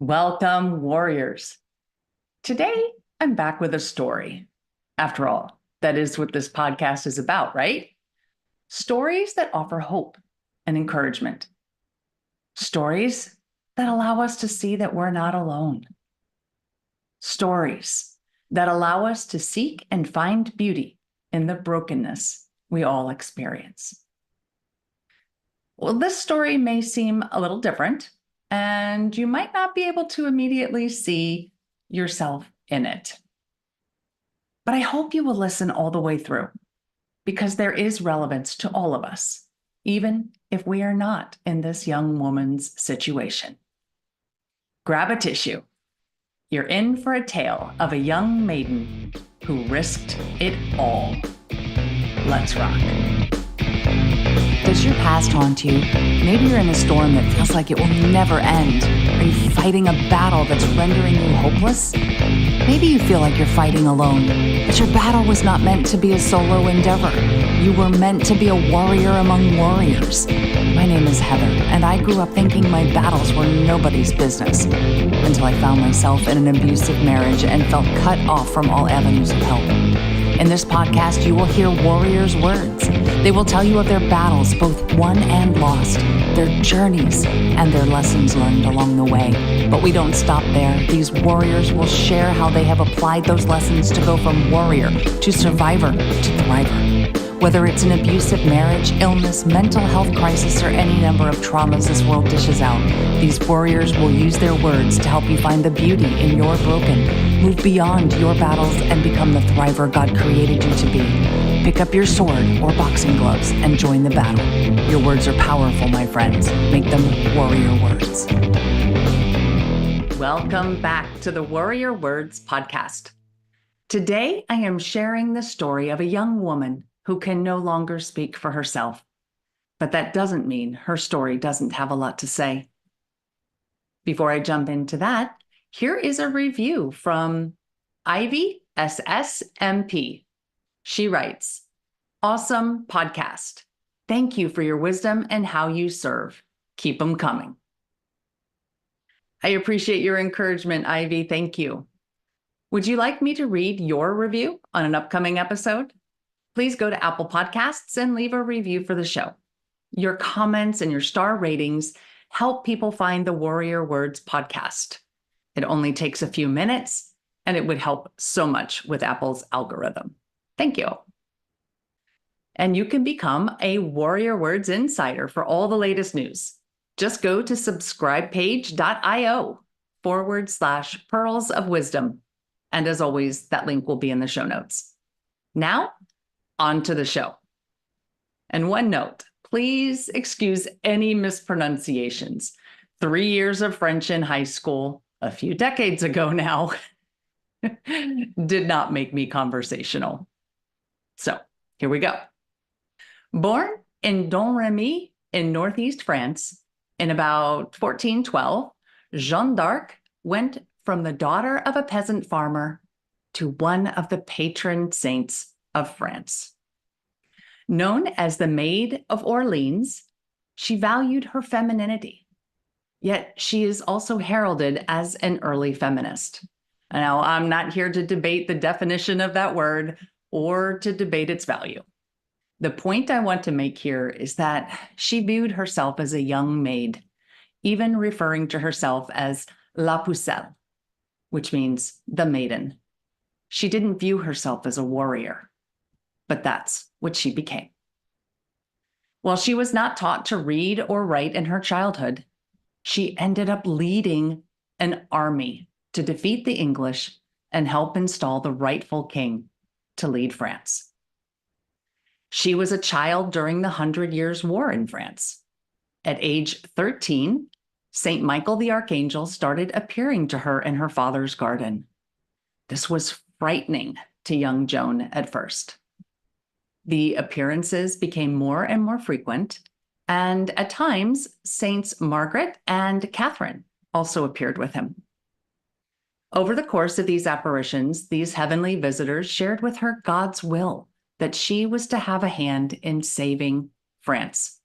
Welcome, warriors. Today, I'm back with a story. After all, that is what this podcast is about, right? Stories that offer hope and encouragement. Stories that allow us to see that we're not alone. Stories that allow us to seek and find beauty in the brokenness we all experience. Well, this story may seem a little different, and you might not be able to immediately see yourself in it. But I hope you will listen all the way through, because there is relevance to all of us, even if we are not in this young woman's situation. Grab a tissue. You're in for a tale of a young maiden who risked it all. Let's rock. Does your past haunt you? Maybe you're in a storm that feels like it will never end. Are you fighting a battle that's rendering you hopeless? Maybe you feel like you're fighting alone, but your battle was not meant to be a solo endeavor. You were meant to be a warrior among warriors. My name is Heather, and I grew up thinking my battles were nobody's business, until I found myself in an abusive marriage and felt cut off from all avenues of help. In this podcast, you will hear warriors' words. They will tell you of their battles, both won and lost, their journeys, and their lessons learned along the way. But we don't stop there. These warriors will share how they have applied those lessons to go from warrior to survivor to thriver. Whether it's an abusive marriage, illness, mental health crisis, or any number of traumas this world dishes out, these warriors will use their words to help you find the beauty in your broken, move beyond your battles, and become the thriver God created you to be. Pick up your sword or boxing gloves and join the battle. Your words are powerful, my friends. Make them warrior words. Welcome back to the Warrior Words podcast. Today, I am sharing the story of a young woman who can no longer speak for herself. But that doesn't mean her story doesn't have a lot to say. Before I jump into that, here is a review from Ivy SSMP. She writes, "Awesome podcast. Thank you for your wisdom and how you serve. Keep them coming." I appreciate your encouragement, Ivy. Thank you. Would you like me to read your review on an upcoming episode? Please go to Apple Podcasts and leave a review for the show. Your comments and your star ratings help people find the Warrior Words podcast. It only takes a few minutes, and it would help so much with Apple's algorithm. Thank you. And you can become a Warrior Words insider for all the latest news. Just go to subscribepage.io/pearls of wisdom. And as always, that link will be in the show notes. Now, on to the show. And one note, please excuse any mispronunciations. 3 years of French in high school, a few decades ago now, did not make me conversational. So here we go. Born in Domremy in northeast France in about 1412, Jeanne d'Arc went from the daughter of a peasant farmer to one of the patron saints of France. Known as the Maid of Orleans, she valued her femininity, yet she is also heralded as an early feminist. Now, I'm not here to debate the definition of that word or to debate its value. The point I want to make here is that she viewed herself as a young maid, even referring to herself as la Pucelle, which means the maiden. She didn't view herself as a warrior, but that's what she became. While she was not taught to read or write in her childhood, she ended up leading an army to defeat the English and help install the rightful king to lead France. She was a child during the 100 Years' War in France. At age 13, St. Michael the Archangel started appearing to her in her father's garden. This was frightening to young Joan at first. The appearances became more and more frequent, and at times, Saints Margaret and Catherine also appeared with him. Over the course of these apparitions, these heavenly visitors shared with her God's will that she was to have a hand in saving France.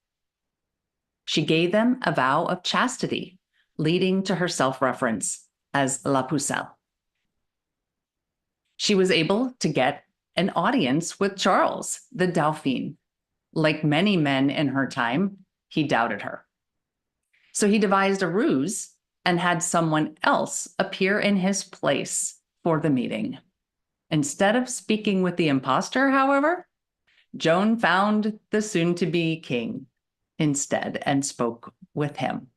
She gave them a vow of chastity, leading to her self-reference as La Pucelle. She was able to get an audience with Charles, the Dauphin. Like many men in her time, he doubted her. So he devised a ruse and had someone else appear in his place for the meeting. Instead of speaking with the imposter, however, Joan found the soon-to-be king instead and spoke with him.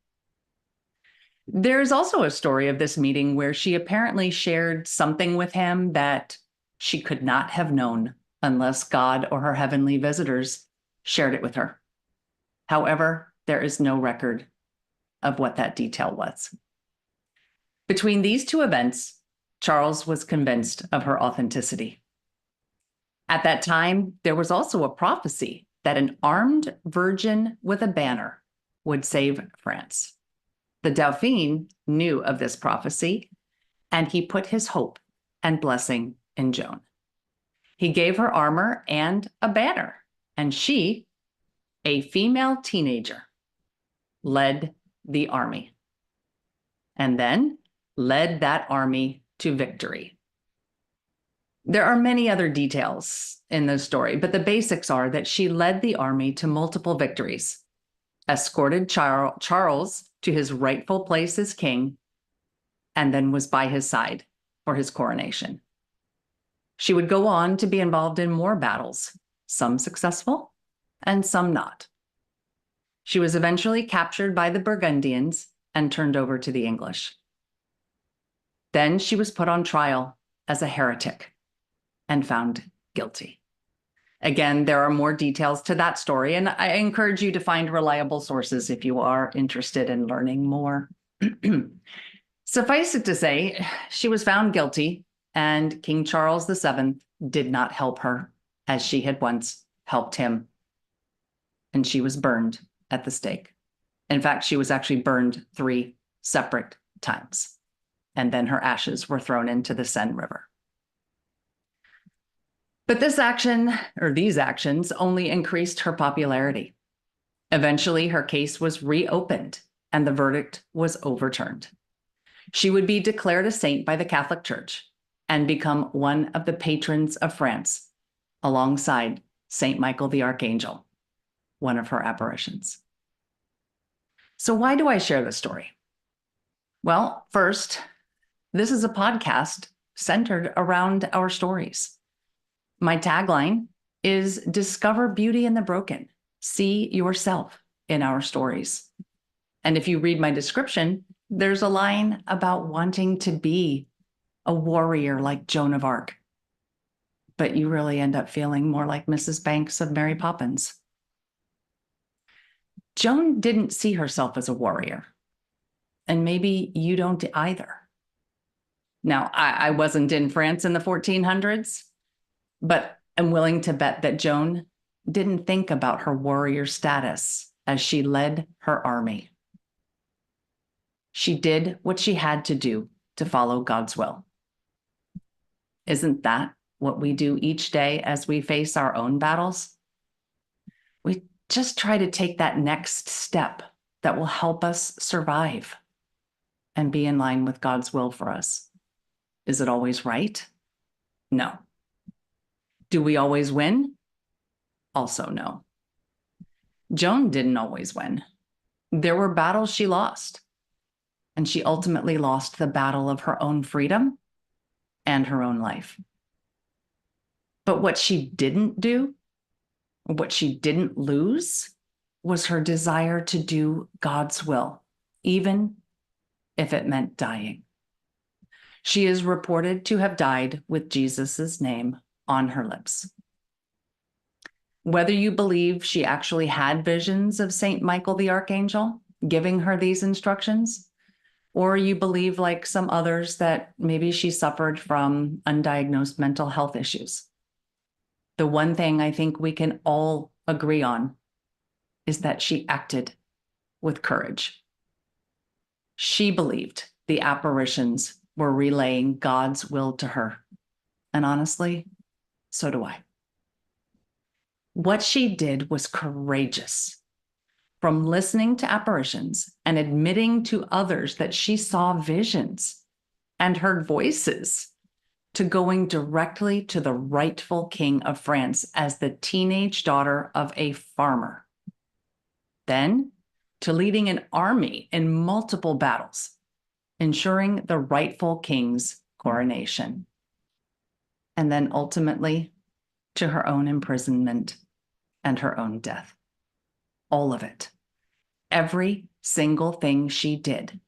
There's also a story of this meeting where she apparently shared something with him that she could not have known unless God or her heavenly visitors shared it with her. However, there is no record of what that detail was. Between these two events, Charles was convinced of her authenticity. At that time, there was also a prophecy that an armed virgin with a banner would save France. The Dauphin knew of this prophecy, and he put his hope and blessing in Joan. He gave her armor and a banner, and she, a female teenager, led the army, and then led that army to victory. There are many other details in this story, but the basics are that she led the army to multiple victories, escorted Charles to his rightful place as king, and then was by his side for his coronation. She would go on to be involved in more battles, some successful and some not. She was eventually captured by the Burgundians and turned over to the English. Then she was put on trial as a heretic and found guilty. Again, there are more details to that story, and I encourage you to find reliable sources if you are interested in learning more. Suffice it to say, she was found guilty, and King Charles VII did not help her as she had once helped him. And she was burned at the stake. In fact, she was actually burned 3 separate times, and then her ashes were thrown into the Seine River. But this action, or these actions, only increased her popularity. Eventually, her case was reopened and the verdict was overturned. She would be declared a saint by the Catholic Church and become one of the patrons of France, alongside Saint Michael the Archangel, one of her apparitions. So why do I share this story? Well, first, this is a podcast centered around our stories. My tagline is discover beauty in the broken. See yourself in our stories. And if you read my description, there's a line about wanting to be a warrior like Joan of Arc. But you really end up feeling more like Mrs. Banks of Mary Poppins. Joan didn't see herself as a warrior. And maybe you don't either. Now, I wasn't in France in the 1400s. But I'm willing to bet that Joan didn't think about her warrior status as she led her army. She did what she had to do to follow God's will. Isn't that what we do each day as we face our own battles? We just try to take that next step that will help us survive and be in line with God's will for us. Is it always right? No. Do we always win? Also, no. Joan didn't always win. There were battles she lost, and she ultimately lost the battle of her own freedom and her own life. But what she didn't do, what she didn't lose, was her desire to do God's will, even if it meant dying. She is reported to have died with Jesus's name on her lips. Whether you believe she actually had visions of Saint Michael the Archangel giving her these instructions, or you believe, like some others, that maybe she suffered from undiagnosed mental health issues, the one thing I think we can all agree on is that she acted with courage. She believed the apparitions were relaying God's will to her. And honestly, so do I. What she did was courageous. from listening to apparitions and admitting to others that she saw visions and heard voices, to going directly to the rightful king of France as the teenage daughter of a farmer. Then to leading an army in multiple battles, ensuring the rightful king's coronation. And then ultimately to her own imprisonment and her own death. All of it. Every single thing she did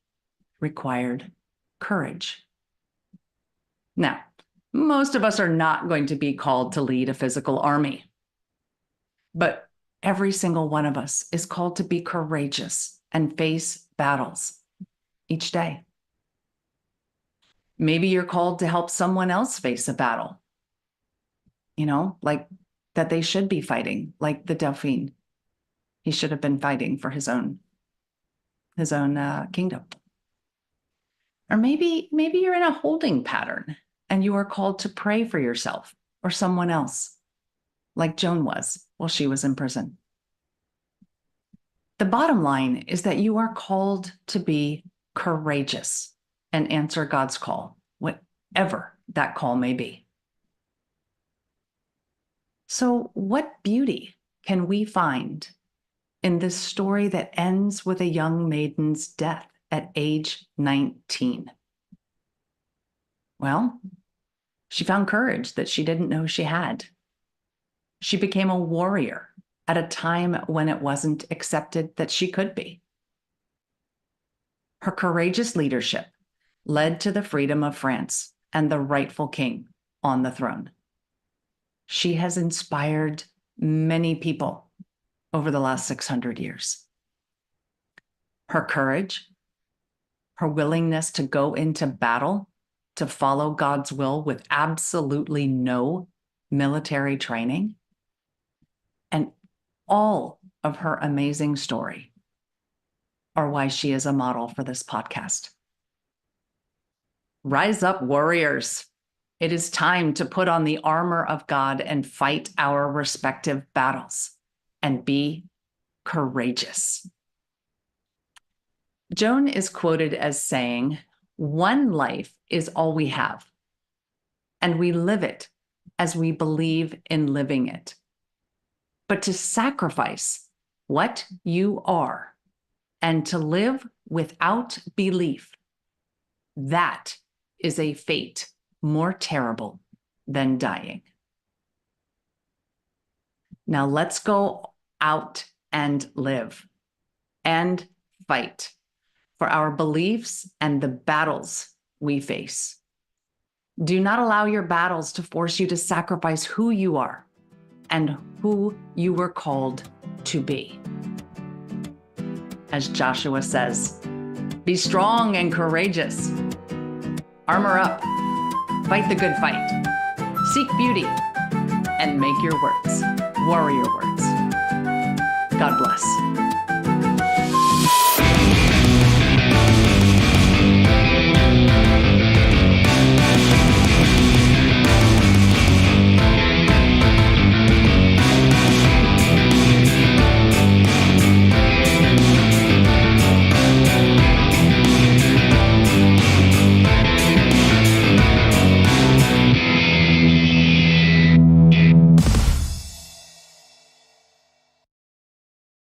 required courage. Now, most of us are not going to be called to lead a physical army, but every single one of us is called to be courageous and face battles each day. Maybe you're called to help someone else face a battle, like that they should be fighting, like the Dauphin. He should have been fighting for his own kingdom. Or maybe you're in a holding pattern and you are called to pray for yourself or someone else, like Joan was while she was in prison. The bottom line is that you are called to be courageous and answer God's call, whatever that call may be. So, what beauty can we find in this story that ends with a young maiden's death at age 19? Well, she found courage that she didn't know she had. She became a warrior at a time when it wasn't accepted that she could be. Her courageous leadership led to the freedom of France and the rightful king on the throne. She has inspired many people over the last 600 years. Her courage, her willingness to go into battle, to follow God's will with absolutely no military training, and all of her amazing story are why she is a model for this podcast. Rise up, warriors. It is time to put on the armor of God and fight our respective battles and be courageous. Joan is quoted as saying, "One life is all we have, and we live it as we believe in living it. But to sacrifice what you are and to live without belief, that is a fate more terrible than dying." Now let's go out and live and fight for our beliefs and the battles we face. Do not allow your battles to force you to sacrifice who you are and who you were called to be. As Joshua says, be strong and courageous. Armor up, fight the good fight, seek beauty, and make your words warrior words. God bless.